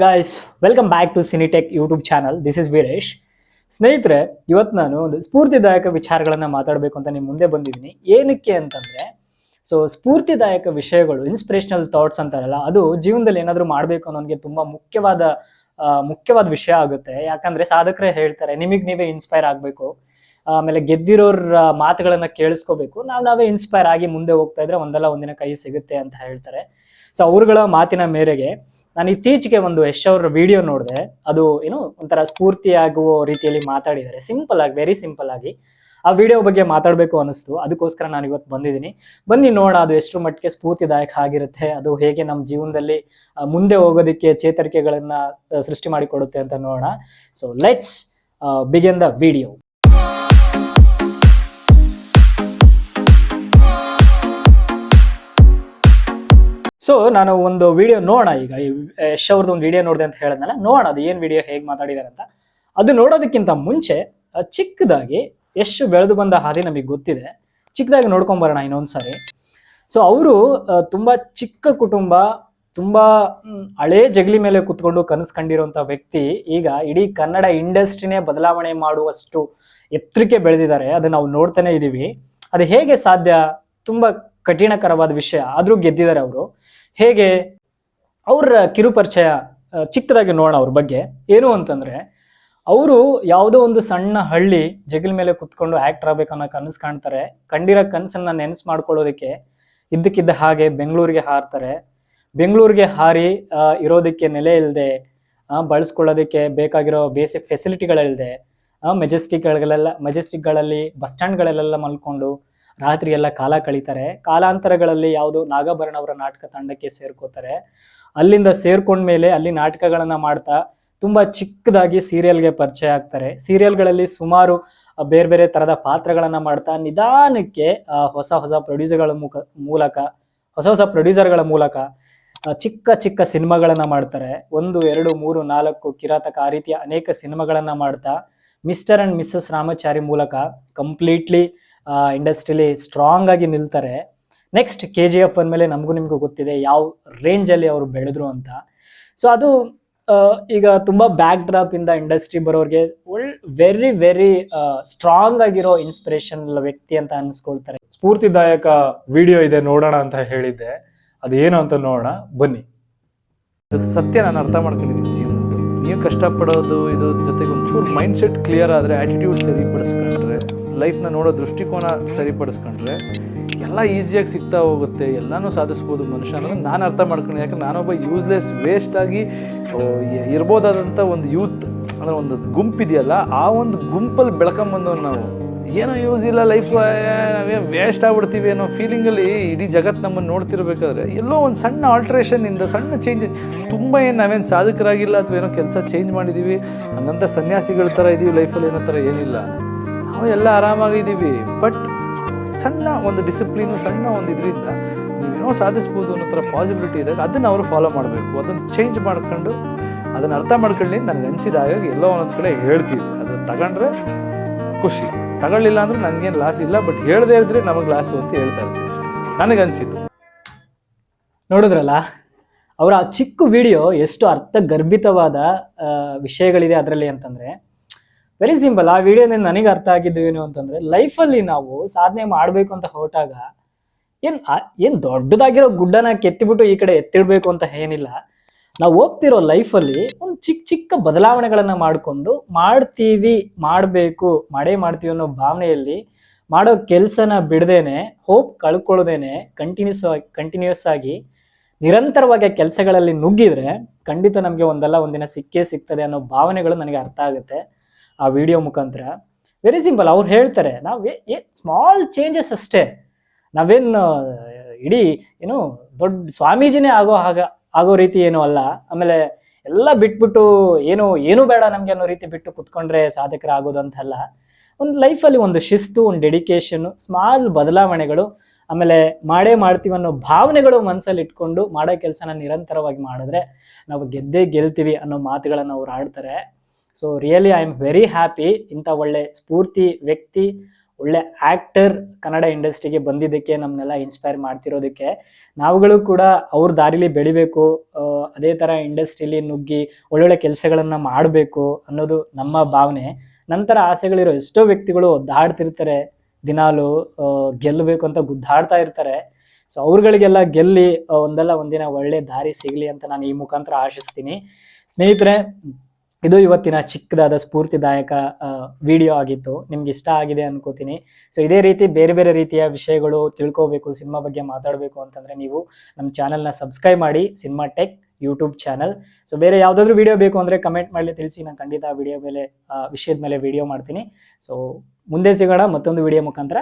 Guys, welcome back to Cinitech YouTube channel. This is Veeresh. ಸ್ನೇಹಿತರೆ, ಇವತ್ತು ನಾನು ಒಂದು ಸ್ಫೂರ್ತಿದಾಯಕ ವಿಚಾರಗಳನ್ನ ಮಾತಾಡಬೇಕು ಅಂತ ನಿಮ್ಮ ಮುಂದೆ ಬಂದಿದ್ದೀನಿ. ಏನಕ್ಕೆ ಅಂತಂದ್ರೆ, ಸ್ಫೂರ್ತಿದಾಯಕ ವಿಷಯಗಳು, ಇನ್ಸ್ಪಿರೇಷನಲ್ ಥಾಟ್ಸ್ ಅಂತಾರಲ್ಲ, ಅದು ಜೀವನದಲ್ಲಿ ಏನಾದರೂ ಮಾಡಬೇಕು ಅನ್ನೋನಿಗೆ ತುಂಬಾ ಮುಖ್ಯವಾದ ವಿಷಯ ಆಗುತ್ತೆ. ಯಾಕಂದ್ರೆ ಸಾಧಕರೇ ಹೇಳ್ತಾರೆ, ನಿಮಗೆ ನೀವೇ ಇನ್ಸ್ಪೈರ್ ಆಗಬೇಕು, ಆಮೇಲೆ ಗೆದ್ದಿರೋರ ಮಾತುಗಳನ್ನ ಕೇಳಿಸ್ಕೋಬೇಕು, ನಾವೇ ಇನ್ಸ್ಪೈರ್ ಆಗಿ ಮುಂದೆ ಹೋಗ್ತಾ ಇದ್ರೆ ಒಂದಲ್ಲ ಒಂದಿನ ಕೈ ಸಿಗುತ್ತೆ ಅಂತ ಹೇಳ್ತಾರೆ. ಸೊ ಅವ್ರಗಳ ಮಾತಿನ ಮೇರೆಗೆ ನಾನು ಇತ್ತೀಚೆಗೆ ಒಂದು ಯಶ್ ಅವರ ವಿಡಿಯೋ ನೋಡಿದೆ. ಅದು ಒಂಥರ ಸ್ಫೂರ್ತಿಯಾಗುವ ರೀತಿಯಲ್ಲಿ ಮಾತಾಡಿದ್ದಾರೆ, ಸಿಂಪಲ್ ಆಗಿ, ವೆರಿ ಸಿಂಪಲ್ ಆಗಿ. ಆ ವಿಡಿಯೋ ಬಗ್ಗೆ ಮಾತಾಡಬೇಕು ಅನಿಸ್ತು, ಅದಕ್ಕೋಸ್ಕರ ನಾನು ಇವತ್ತು ಬಂದಿದ್ದೀನಿ. ಬನ್ನಿ ನೋಡೋಣ ಅದು ಎಷ್ಟು ಮಟ್ಟಿಗೆ ಸ್ಫೂರ್ತಿದಾಯಕ ಆಗಿರುತ್ತೆ, ಅದು ಹೇಗೆ ನಮ್ಮ ಜೀವನದಲ್ಲಿ ಮುಂದೆ ಹೋಗೋದಕ್ಕೆ ಚೇತರಿಕೆಗಳನ್ನ ಸೃಷ್ಟಿ ಮಾಡಿಕೊಡುತ್ತೆ ಅಂತ ನೋಡೋಣ. So let's begin the video. So ನಾನು ಒಂದು ವಿಡಿಯೋ ನೋಡೋಣ. ಈಗ ಯಶ್ ಅವ್ರದ್ದು ಒಂದು ವಿಡಿಯೋ ನೋಡಿದೆ ಅಂತ ಹೇಳಿದ್ನಲ್ಲ, ನೋಡೋಣ ಅದು ಏನು ವಿಡಿಯೋ ಹೇಗೆ ಮಾತಾಡಿದ್ದಾರೆ ಅಂತ. ಅದು ನೋಡೋದಕ್ಕಿಂತ ಮುಂಚೆ ಚಿಕ್ಕದಾಗಿ ಯಶ್ ಬೆಳೆದು ಬಂದ ಹಾದಿ ನಮಗೆ ಗೊತ್ತಿದೆ, ಚಿಕ್ಕದಾಗಿ ನೋಡ್ಕೊಂಬರೋಣ ಇನ್ನೊಂದ್ಸರಿ. ಸೊ ಅವರು ತುಂಬ ಚಿಕ್ಕ ಕುಟುಂಬ, ತುಂಬ ಹಳೇ ಜಗಲಿ ಮೇಲೆ ಕುತ್ಕೊಂಡು ಕನಸು ಕಂಡಿರುವಂಥ ವ್ಯಕ್ತಿ ಈಗ ಇಡೀ ಕನ್ನಡ ಇಂಡಸ್ಟ್ರಿನೇ ಬದಲಾವಣೆ ಮಾಡುವಷ್ಟು ಎತ್ತರಕ್ಕೆ ಬೆಳೆದಿದ್ದಾರೆ. ಅದನ್ನು ನಾವು ನೋಡ್ತಾನೆ ಇದ್ದೀವಿ. ಅದು ಹೇಗೆ ಸಾಧ್ಯ? ತುಂಬ ಕಠಿಣಕರವಾದ ವಿಷಯ, ಆದರೂ ಗೆದ್ದಿದ್ದಾರೆ ಅವರು. ಹೇಗೆ? ಅವ್ರ ಕಿರುಪರಿಚಯ ಚಿಕ್ಕದಾಗಿ ನೋಡೋಣ ಅವ್ರ ಬಗ್ಗೆ. ಏನು ಅಂತಂದ್ರೆ, ಅವರು ಯಾವುದೋ ಒಂದು ಸಣ್ಣ ಹಳ್ಳಿ ಜಗಲ್ ಮೇಲೆ ಕುತ್ಕೊಂಡು ಆಕ್ಟರ್ ಆಗ್ಬೇಕನ್ನೋ ಕನಸು ಕಾಣ್ತಾರೆ. ಕಂಡಿರೋ ಕನಸನ್ನ ನೆನಸು ಮಾಡ್ಕೊಳ್ಳೋದಕ್ಕೆ ಇದ್ದಕ್ಕಿದ್ದ ಹಾಗೆ ಬೆಂಗಳೂರಿಗೆ ಹಾರ್ತಾರೆ. ಬೆಂಗಳೂರಿಗೆ ಹಾರಿ ಇರೋದಕ್ಕೆ ನೆಲೆ ಇಲ್ಲದೆ, ಬಳಸ್ಕೊಳ್ಳೋದಕ್ಕೆ ಬೇಕಾಗಿರೋ ಬೇಸಿಕ್ ಫೆಸಿಲಿಟಿಗಳಿಲ್ಲದೆ, ಮೆಜೆಸ್ಟಿಕ್ಗಳಲ್ಲಿ ಬಸ್ ಸ್ಟ್ಯಾಂಡ್ಗಳಲ್ಲೆಲ್ಲ ಮಲ್ಕೊಂಡು ರಾತ್ರಿ ಎಲ್ಲ ಕಾಲ ಕಳೀತಾರೆ. ಕಾಲಾಂತರಗಳಲ್ಲಿ ಯಾವುದೋ ನಾಗಾಭರಣ ಅವರ ನಾಟಕ ತಂಡಕ್ಕೆ ಸೇರ್ಕೋತಾರೆ. ಅಲ್ಲಿಂದ ಸೇರ್ಕೊಂಡ್ಮೇಲೆ ಅಲ್ಲಿ ನಾಟಕಗಳನ್ನ ಮಾಡ್ತಾ ತುಂಬ ಚಿಕ್ಕದಾಗಿ ಸೀರಿಯಲ್ಗೆ ಪರಿಚಯ ಆಗ್ತಾರೆ. ಸೀರಿಯಲ್ಗಳಲ್ಲಿ ಸುಮಾರು ಬೇರೆ ಬೇರೆ ಥರದ ಪಾತ್ರಗಳನ್ನು ಮಾಡ್ತಾ ನಿಧಾನಕ್ಕೆ ಹೊಸ ಪ್ರೊಡ್ಯೂಸರ್ಗಳ ಮೂಲಕ ಚಿಕ್ಕ ಚಿಕ್ಕ ಸಿನಿಮಾಗಳನ್ನು ಮಾಡ್ತಾರೆ. 1, 2, 3, 4 ಕಿರಾತಕ, ಆ ರೀತಿಯ ಅನೇಕ ಸಿನಿಮಾಗಳನ್ನು ಮಾಡ್ತಾ ಮಿಸ್ಟರ್ ಆ್ಯಂಡ್ ಮಿಸ್ಸಸ್ ರಾಮಾಚಾರಿ ಮೂಲಕ ಕಂಪ್ಲೀಟ್ಲಿ ಇಂಡಸ್ಟ್ರಿಲಿ ಸ್ಟ್ರಾಂಗ್ ಆಗಿ ನಿಲ್ತಾರೆ. ನೆಕ್ಸ್ಟ್ KGF ಅಂದಮೇಲೆ ನಿಮಗೂ ಗೊತ್ತಿದೆ ಯಾವ ರೇಂಜಲ್ಲಿ ಅವರು ಬೆಳೆದ್ರು ಅಂತ. ಸೊ ಅದು ಈಗ ತುಂಬ ಬ್ಯಾಕ್ ಡ್ರಾಪ್ ಇಂದ ಇಂಡಸ್ಟ್ರಿ ಬರೋರಿಗೆ ವೆರಿ ವೆರಿ ಸ್ಟ್ರಾಂಗ್ ಆಗಿರೋ ಇನ್ಸ್ಪಿರೇಷನಲ್ ವ್ಯಕ್ತಿ ಅಂತ ಅನ್ಸ್ಕೊಳ್ತಾರೆ. ಸ್ಫೂರ್ತಿದಾಯಕ ವಿಡಿಯೋ ಇದೆ, ನೋಡೋಣ ಅಂತ ಹೇಳಿದ್ದೆ. ಅದು ಏನು ಅಂತ ನೋಡೋಣ, ಬನ್ನಿ. ಸತ್ಯ ನಾನು ಅರ್ಥ ಮಾಡ್ಕೊಂಡಿದ್ದೀನಿ ಜೀವನದ್ದು. ನೀವು ಕಷ್ಟಪಡೋದು ಇದು ಜೊತೆಗೆ ಒಂಚೂರು ಮೈಂಡ್ ಸೆಟ್ ಕ್ಲಿಯರ್ ಆದರೆ, ಆ್ಯಟಿಟ್ಯೂಡ್ ಸರಿಪಡಿಸ್ಕೊಂಡ್ರೆ, ಲೈಫ್ನ ನೋಡೋ ದೃಷ್ಟಿಕೋನ ಸರಿಪಡಿಸ್ಕೊಂಡ್ರೆ ಎಲ್ಲ ಈಸಿಯಾಗಿ ಸಿಗ್ತಾ ಹೋಗುತ್ತೆ, ಎಲ್ಲನೂ ಸಾಧಿಸ್ಬೋದು ಮನುಷ್ಯ ಅನ್ನೋದು ನಾನು ಅರ್ಥ ಮಾಡ್ಕೊಂಡು. ಯಾಕಂದ್ರೆ ನಾನೊಬ್ಬ ಯೂಸ್ಲೆಸ್ ವೇಸ್ಟಾಗಿ ಇರ್ಬೋದಾದಂಥ ಒಂದು ಯೂತ್ ಅಂದರೆ ಒಂದು ಗುಂಪಿದೆಯಲ್ಲ, ಆ ಒಂದು ಗುಂಪಲ್ಲಿ ಬೆಳ್ಕೊಂಬಂದವ್ರು ನಾವು. ಏನೋ ಯೂಸ್ ಇಲ್ಲ ಲೈಫ್, ನಾವೇ ವೇಸ್ಟ್ ಆಗ್ಬಿಡ್ತೀವಿ ಅನ್ನೋ ಫೀಲಿಂಗಲ್ಲಿ ಇಡೀ ಜಗತ್ತು ನಮ್ಮನ್ನು ನೋಡ್ತಿರ್ಬೇಕಾದ್ರೆ ಎಲ್ಲೋ ಒಂದು ಸಣ್ಣ ಆಲ್ಟ್ರೇಷನಿಂದ, ಸಣ್ಣ ಚೇಂಜ್, ತುಂಬ ನಾವೇನು ಸಾಧಕರಾಗಿಲ್ಲ ಅಥವಾ ಏನೋ ಕೆಲಸ ಚೇಂಜ್ ಮಾಡಿದ್ದೀವಿ ಹಂಗಂತ ಸನ್ಯಾಸಿಗಳ ಥರ ಇದ್ದೀವಿ ಲೈಫಲ್ಲಿ, ಏನೋ ಥರ ಏನಿಲ್ಲ. ನಾವು ಎಲ್ಲ ಆರಾಮಾಗಿದ್ದೀವಿ. ಬಟ್ ಸಣ್ಣ ಒಂದು ಡಿಸಿಪ್ಲಿನು, ಸಣ್ಣ ಒಂದು ಇದರಿಂದ ನೀವೇನೋ ಸಾಧಿಸ್ಬೋದು ಅನ್ನೋ ಥರ ಪಾಸಿಬಿಲಿಟಿ ಇದ್ದಾಗ ಅದನ್ನು ಅವರು ಫಾಲೋ ಮಾಡಬೇಕು. ಅದನ್ನು ಚೇಂಜ್ ಮಾಡ್ಕೊಂಡು ಅದನ್ನು ಅರ್ಥ ಮಾಡ್ಕೊಳ್ಳಿ ನನಗೆ ಅನಿಸಿದಾಗ ಎಲ್ಲೋ ಒಂದೊಂದು ಕಡೆ ಹೇಳ್ತೀವಿ. ಅದನ್ನು ತಗೊಂಡ್ರೆ ಖುಷಿ, ತಗೊಳ್ಳಿಲ್ಲ ಅಂದ್ರೆ ನನಗೇನು ಲಾಸ್ ಇಲ್ಲ. ಬಟ್ ಹೇಳದೇ ಇದ್ರೆ ನಮಗೆ ಲಾಸು ಅಂತ ಹೇಳ್ತಾ ಇರ್ತೀವಿ ಅಷ್ಟೇ, ನನಗನ್ಸಿದ್ದು. ನೋಡಿದ್ರಲ್ಲ, ಅವರ ಆ ಚಿಕ್ಕ ವಿಡಿಯೋ ಎಷ್ಟು ಅರ್ಥಗರ್ಭಿತವಾದ ವಿಷಯಗಳಿದೆ ಅದರಲ್ಲಿ ಅಂತಂದ್ರೆ, ವೆರಿ ಸಿಂಪಲ್. ಆ ವಿಡಿಯೋದಿಂದ ನನಗೆ ಅರ್ಥ ಆಗಿದ್ದು ಏನು ಅಂತಂದ್ರೆ, ಲೈಫಲ್ಲಿ ನಾವು ಸಾಧನೆ ಮಾಡಬೇಕು ಅಂತ ಹೊರಟಾಗ ಏನ್ ದೊಡ್ಡದಾಗಿರೋ ಗುಡ್ಡನ ಕೆತ್ತಿಬಿಟ್ಟು ಈ ಕಡೆ ಎತ್ತಿಡ್ಬೇಕು ಅಂತ ಏನಿಲ್ಲ. ನಾವು ಹೋಗ್ತಿರೋ ಲೈಫಲ್ಲಿ ಒಂದು ಚಿಕ್ಕ ಬದಲಾವಣೆಗಳನ್ನ ಮಾಡಿಕೊಂಡು ಮಾಡೇ ಮಾಡ್ತೀವಿ ಅನ್ನೋ ಭಾವನೆಯಲ್ಲಿ ಮಾಡೋ ಕೆಲಸನ ಬಿಡದೇನೆ, ಹೋಪ್ ಕಳ್ಕೊಳ್ಳೋದೇನೆ, ಕಂಟಿನ್ಯೂಸ್ ಆಗಿ ನಿರಂತರವಾಗಿ ಕೆಲಸಗಳಲ್ಲಿ ನುಗ್ಗಿದ್ರೆ ಖಂಡಿತ ನಮಗೆ ಒಂದಲ್ಲ ಒಂದಿನ ಸಿಗ್ತದೆ ಅನ್ನೋ ಭಾವನೆಗಳು ನನಗೆ ಅರ್ಥ ಆಗುತ್ತೆ ಆ ವಿಡಿಯೋ ಮುಖಾಂತರ. Very simple. ಅವ್ರು ಹೇಳ್ತಾರೆ, ಸ್ಮಾಲ್ ಚೇಂಜಸ್ ಅಷ್ಟೇ, ನಾವೇನು ಇಡೀ ದೊಡ್ಡ ಸ್ವಾಮೀಜಿನೇ ಆಗೋ ರೀತಿ ಏನೂ ಅಲ್ಲ. ಆಮೇಲೆ ಎಲ್ಲ ಬಿಟ್ಬಿಟ್ಟು ಏನು ಬೇಡ ನಮಗೆ ಅನ್ನೋ ರೀತಿ ಬಿಟ್ಟು ಕುತ್ಕೊಂಡ್ರೆ ಸಾಧಕರ ಆಗೋದು ಅಂತಲ್ಲ. ಒಂದು ಲೈಫಲ್ಲಿ ಒಂದು ಶಿಸ್ತು, ಒಂದು ಡೆಡಿಕೇಶನ್, ಸ್ಮಾಲ್ ಬದಲಾವಣೆಗಳು, ಆಮೇಲೆ ಮಾಡ್ತೀವಿ ಅನ್ನೋ ಭಾವನೆಗಳು ಮನಸ್ಸಲ್ಲಿ ಇಟ್ಕೊಂಡು ಮಾಡೋ ಕೆಲಸನ ನಿರಂತರವಾಗಿ ಮಾಡಿದ್ರೆ ನಾವು ಗೆಲ್ತೀವಿ ಅನ್ನೋ ಮಾತುಗಳನ್ನು ಅವ್ರು ಆಡ್ತಾರೆ. So really I am very happy. ಇಂಥ ಒಳ್ಳೆ ಸ್ಫೂರ್ತಿ ವ್ಯಕ್ತಿ, ಒಳ್ಳೆ ಆಕ್ಟರ್ ಕನ್ನಡ ಇಂಡಸ್ಟ್ರಿಗೆ ಬಂದಿದ್ದಕ್ಕೆ ನಮ್ಮನ್ನೆಲ್ಲ ಇನ್ಸ್ಪೈರ್ ಮಾಡ್ತಿರೋದಕ್ಕೆ, ನಾವುಗಳು ಕೂಡ ಅವ್ರ ದಾರಿಲಿ ಬೆಳಿಬೇಕು, ಅದೇ ಥರ ಇಂಡಸ್ಟ್ರಿಲಿ ನುಗ್ಗಿ ಒಳ್ಳೊಳ್ಳೆ ಕೆಲಸಗಳನ್ನು ಮಾಡಬೇಕು ಅನ್ನೋದು ನಮ್ಮ ಭಾವನೆ. ನಂತರ ಆಸೆಗಳಿರೋ ಎಷ್ಟೋ ವ್ಯಕ್ತಿಗಳು ಒದ್ದಾಡ್ತಿರ್ತಾರೆ, ದಿನಾಲು ಗೆಲ್ಲಬೇಕು ಅಂತ ಗುದ್ದಾಡ್ತಾ ಇರ್ತಾರೆ. ಸೊ ಅವ್ರುಗಳಿಗೆಲ್ಲ ಗೆಲ್ಲಿ ಒಂದಲ್ಲ ಒಂದಿನ ಒಳ್ಳೆ ದಾರಿ ಸಿಗಲಿ ಅಂತ ನಾನು ಈ ಮುಖಾಂತರ ಆಶಿಸ್ತೀನಿ. ಸ್ನೇಹಿತರೆ, ಇದು ಇವತ್ತಿನ ಚಿಕ್ಕದಾದ ಸ್ಫೂರ್ತಿದಾಯಕ ವಿಡಿಯೋ ಆಗಿತ್ತು. ನಿಮ್ಗೆ ಇಷ್ಟ ಆಗಿದೆ ಅನ್ಕೋತೀನಿ. ಸೊ ಇದೇ ರೀತಿ ಬೇರೆ ಬೇರೆ ರೀತಿಯ ವಿಷಯಗಳು ತಿಳ್ಕೋಬೇಕು, ಸಿನಿಮಾ ಬಗ್ಗೆ ಮಾತಾಡಬೇಕು ಅಂತಂದರೆ ನೀವು ನಮ್ಮ ಚಾನಲ್ನ ಸಬ್ಸ್ಕ್ರೈಬ್ ಮಾಡಿ, cinema tech YouTube channel. So ಬೇರೆ ಯಾವುದಾದ್ರೂ ವಿಡಿಯೋ ಬೇಕು ಅಂದರೆ ಕಮೆಂಟ್ ಮಾಡಲಿ, ತಿಳಿಸಿ. ನಾನು ಖಂಡಿತ ವಿಡಿಯೋ ಮೇಲೆ ವಿಷಯದ ಮೇಲೆ ವಿಡಿಯೋ ಮಾಡ್ತೀನಿ. ಸೊ ಮುಂದೆ ಸಿಗೋಣ ಮತ್ತೊಂದು ವಿಡಿಯೋ ಮುಖಾಂತರ.